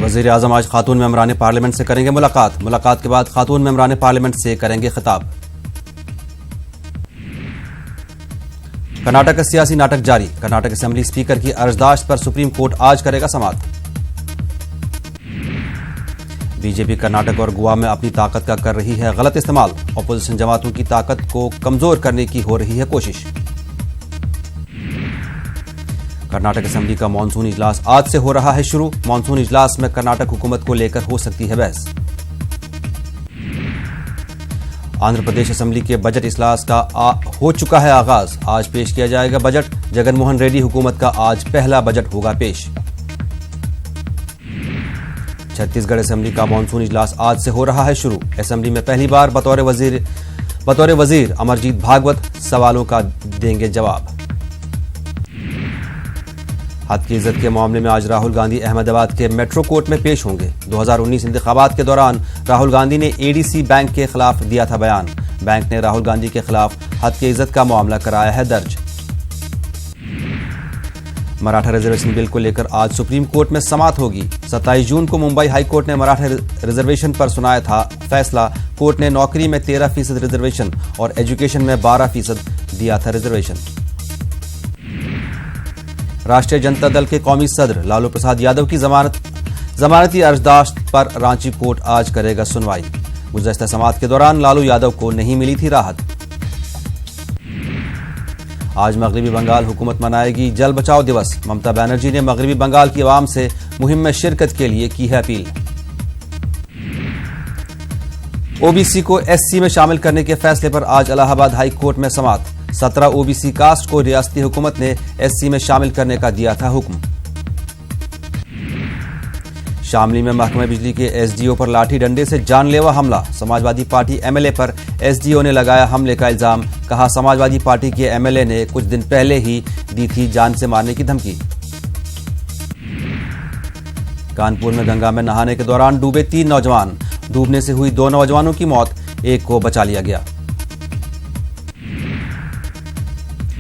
वज़ीर आज़म आज खातून मेंबरान पार्लियामेंट से करेंगे मुलाकात के बाद खातून मेंबरान पार्लियामेंट से करेंगे खिताब। कर्नाटक का सियासी नाटक जारी। कर्नाटक असेंबली स्पीकर की अर्जदाश्त पर सुप्रीम कोर्ट आज करेगा समाअत। बीजेपी कर्नाटक और गोवा में अपनी ताकत का कर रही है गलत इस्तेमाल। अपोजिशन जमातों की ताकत को कमजोर करने की हो रही है कोशिश। कर्नाटक असेंबली का मानसून इजलास आज से हो रहा है शुरू। मानसून इजलास में कर्नाटक हुकूमत को लेकर हो सकती है बहस। आंध्र प्रदेश असेंबली के बजट इजलास का हो चुका है आगाज। आज पेश किया जाएगा बजट। जगनमोहन रेड्डी हुकूमत का आज पहला बजट होगा पेश। छत्तीसगढ़ असेंबली का मानसून इजलास आज से हो रहा है शुरू। असेंबली में पहली बार बतौर वजीर अमरजीत भागवत सवालों का देंगे जवाब। हद की इज्जत के मामले में आज राहुल गांधी अहमदाबाद के मेट्रो कोर्ट में पेश होंगे। 2019 इंतखाबात के दौरान राहुल गांधी ने एडीसी बैंक के खिलाफ दिया था बयान। बैंक ने राहुल गांधी के खिलाफ हद की इज्जत का मामला कराया है दर्ज। मराठा रिजर्वेशन बिल को लेकर आज सुप्रीम कोर्ट में समाअत होगी। 27 जून को मुंबई हाई कोर्ट ने मराठा रिजर्वेशन पर सुनाया था फैसला। कोर्ट ने नौकरी में 13% रिजर्वेशन और एजुकेशन में 12% दिया था रिजर्वेशन। राष्ट्रीय जनता दल के कौमी सदर लालू प्रसाद यादव की जमानती अर्जदाश्त पर रांची कोर्ट आज करेगा सुनवाई। गुज़श्ता समाअत के दौरान लालू यादव को नहीं मिली थी राहत। आज मगरबी बंगाल हुकूमत मनाएगी जल बचाओ दिवस। ममता बनर्जी ने मगरबी बंगाल की आवाम से मुहिम में शिरकत के लिए की है अपील। ओबीसी को एससी में शामिल करने के फैसले पर आज इलाहाबाद हाई कोर्ट में समाअत। 17 ओबीसी कास्ट को रियासती हुकूमत ने एससी में शामिल करने का दिया था हुक्म। शामली में महकमा बिजली के एसडीओ पर लाठी डंडे से जानलेवा हमला। समाजवादी पार्टी एमएलए पर एसडीओ ने लगाया हमले का इल्जाम। कहा समाजवादी पार्टी के एमएलए ने कुछ दिन पहले ही दी थी जान से मारने की धमकी। कानपुर में गंगा में नहाने के दौरान डूबे 3 नौजवान। डूबने से हुई 2 नौजवानों की मौत, एक को बचा लिया गया।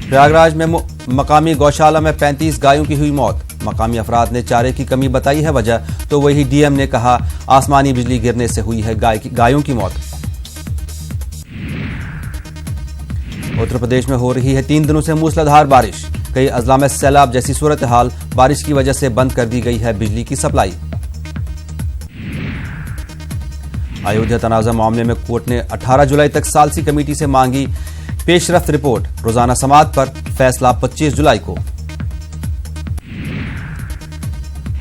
प्रयागराज में मकामी गौशाला में 35 गायों की हुई मौत। मकामी अफराद ने चारे की कमी बताई है वजह, तो वही डीएम ने कहा आसमानी बिजली गिरने से हुई है गायों की मौत। उत्तर प्रदेश में हो रही है 3 दिनों से मूसलाधार बारिश। कई अजला में सैलाब जैसी सूरत हाल। बारिश की वजह से बंद कर दी गई है बिजली की सप्लाई। अयोध्या तनाज़ा मामले में कोर्ट ने 18 जुलाई तक सालसी कमेटी से मांगी पेशरफ्त रिपोर्ट। रोजाना समाअत पर फैसला 25 जुलाई को।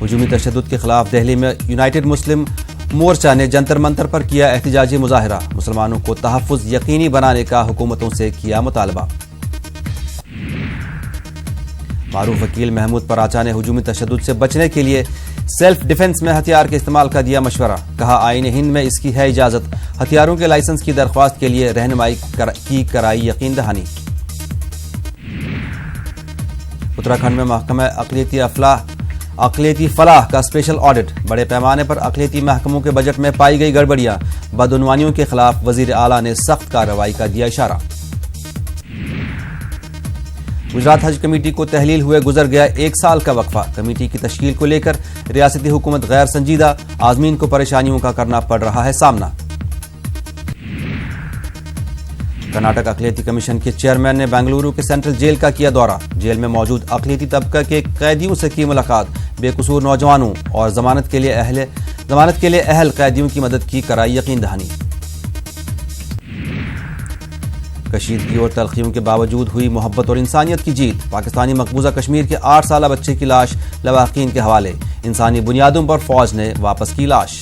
हुजूमी तशद्दुद के खिलाफ दिल्ली में यूनाइटेड मुस्लिम मोर्चा ने जंतर मंतर पर किया एहतिजाजी मुजाहरा। मुसलमानों को तहफ़्फ़ुज़ यकीनी बनाने का हुकूमतों से किया मुतालबा। मारूफ वकील महमूद पराचा ने हुजूमी तशद्दुद से बचने के लिए सेल्फ डिफेंस में हथियार के इस्तेमाल का दिया मशवरा। कहा आईन हिंद में इसकी है इजाजत। हथियारों के लाइसेंस की दरख्वास्त के लिए रहनुमाई की कराई यकीन दहानी। उत्तराखंड में महकमा अक़लियती फलाह का स्पेशल ऑडिट। बड़े पैमाने पर अक़लियती महकमों के बजट में पाई गई गड़बड़ियां। बदउनवानियों के खिलाफ वजीर आला ने सख्त कार्रवाई का दिया इशारा। गुजरात हज कमेटी को तहलील हुए गुजर गया 1 साल का वक्फा। कमेटी की तश्कील को लेकर रियासती हुकूमत गैर संजीदा। आज़मीन को परेशानियों का करना पड़ रहा है सामना। कर्नाटक अक़लियती कमीशन के चेयरमैन ने बेंगलुरु के सेंट्रल जेल का किया दौरा। जेल में मौजूद अक़लियती तबका के कैदियों से की मुलाकात। बेकसूर नौजवानों और जमानत के लिए अहल कैदियों की मदद की कराई यकीन दहानी। कशीदगी और तलखियों के बावजूद हुई मोहब्बत और इंसानियत की जीत। पाकिस्तानी मकबूजा कश्मीर के 8 साला बच्चे की लाश लवाकीन के हवाले। इंसानी बुनियादों पर फौज ने वापस की लाश।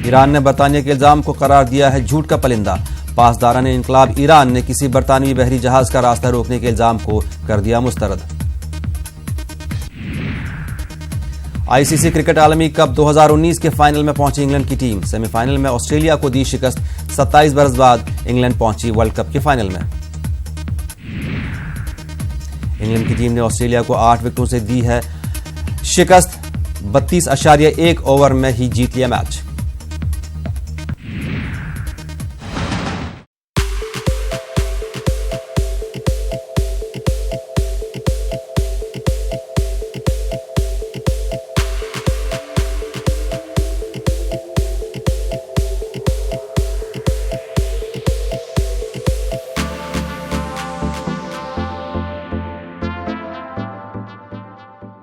ईरान ने बरतानिया के इल्जाम को करार दिया है झूठ का परिंदा। पासदारान इनकलाब ईरान ने किसी बरतानवी बहरी जहाज का रास्ता रोकने के इल्जाम को कर दिया मुस्तरद। आईसीसी क्रिकेट आलमी कप 2019 के फाइनल में पहुंची इंग्लैंड की टीम। सेमीफाइनल में ऑस्ट्रेलिया को दी शिकस्त। 27 बरस बाद इंग्लैंड पहुंची वर्ल्ड कप के फाइनल में। इंग्लैंड की टीम ने ऑस्ट्रेलिया को 8 विकेटों से दी है शिकस्त। 32.1 ओवर में ही जीत लिया मैच।